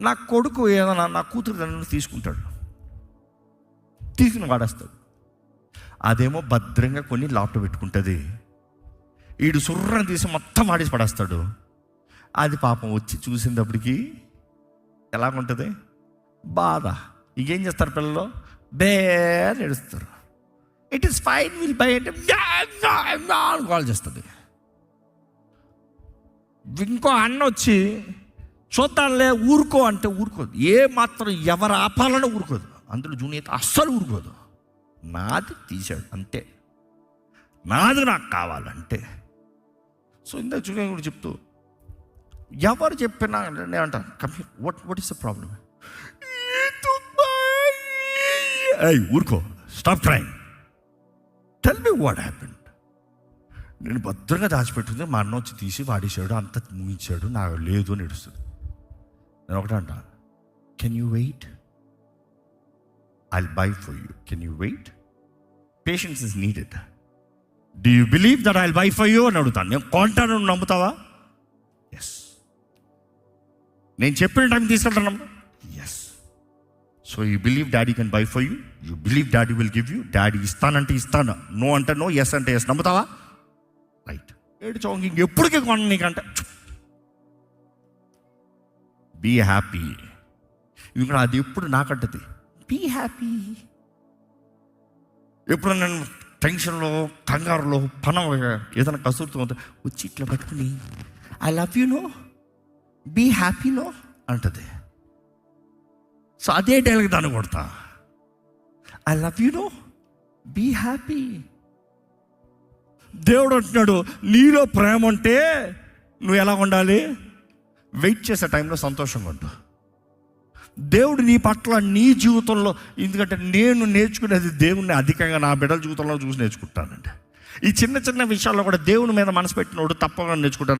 నా కొడుకు ఏదైనా నా కూతురు దాన్ని తీసుకుంటాడు, తీసుకుని వాడేస్తాడు. అదేమో భద్రంగా కొన్ని లాప్టాప్ పెట్టుకుంటుంది. వీడు సుర్రని తీసి మొత్తం వాడేసి పడేస్తాడు. అది పాపం వచ్చి చూసినప్పటికీ ఎలాగుంటుంది, బాధ. ఇంకేం చేస్తారు పిల్లలు, బేర్ ఏడుస్తారు. It is fine, will buy అంటే కాల్ చేస్తుంది. ఇంకో అన్న వచ్చి చూద్దాంలే ఊరుకో అంటే ఊరుకోదు. ఏ మాత్రం ఎవరు ఆపాలనో ఊరుకోదు. అందులో జూనియర్ అస్సలు ఊరుకోదు. నాది తీశాడు అంతే, నాది నాకు కావాలంటే. సో ఇందాక జూనియర్ కూడా చెప్తూ ఎవరు చెప్పినా నేను అంటాను, come what is the problem, ఊరుకో, stop trying, tell me what happened. నేను భద్రంగా దాచిపెట్టింది, మా అన్న వచ్చి తీసి వాడేసాడు, అంత ముగించాడు, నాకు లేదు అని ఏడుస్తుంది. నేను ఒకటే అంట, can you wait, I'll buy for you, can you wait, patience is needed, do you believe that I'll buy for you అని అడుగుతాను. నేను కొంటాను, నువ్వు నమ్ముతావా? ఎస్. నేను చెప్పిన టైం తీసుకెళ్తాను, yes. So you believe daddy can buy for you, you believe daddy will give you, daddy ఇస్తానంటే ఇస్తాను, నో అంటే నో, ఎస్ అంటే ఎస్, నమ్ముతావా? రైట్. ఏడు చౌంకి ఇంకెప్పటికీ కొన నీకంటే బీ హ్యాపీ. ఎందుకంటే అది ఎప్పుడు నాకంటది, బీ హ్యాపీ. ఎప్పుడు నేను టెన్షన్లో, కంగారులో, పనం ఏదైనా కసురుతూ ఉంటే వచ్చి ఇట్లా పట్టుకుని I love you no, be happy no అంటది. సో అదే డైలాగ్ దాన్ని కొడతా, I love you no, be happy. దేవుడు అంటున్నాడు, నీలో ప్రేమ ఉంటే నువ్వు ఎలా ఉండాలి, వెయిట్ చేసే టైంలో సంతోషంగా ఉండు. దేవుడు నీ పట్ల, నీ జీవితంలో, ఎందుకంటే నేను నేర్చుకునేది దేవుణ్ణి అధికంగా నా బిడ్డల జీవితంలో చూసి నేర్చుకుంటానండి. ఈ చిన్న చిన్న విషయాల్లో కూడా దేవుని మీద మనసు పెట్టినోడు తప్పకుండా నేర్చుకుంటాను.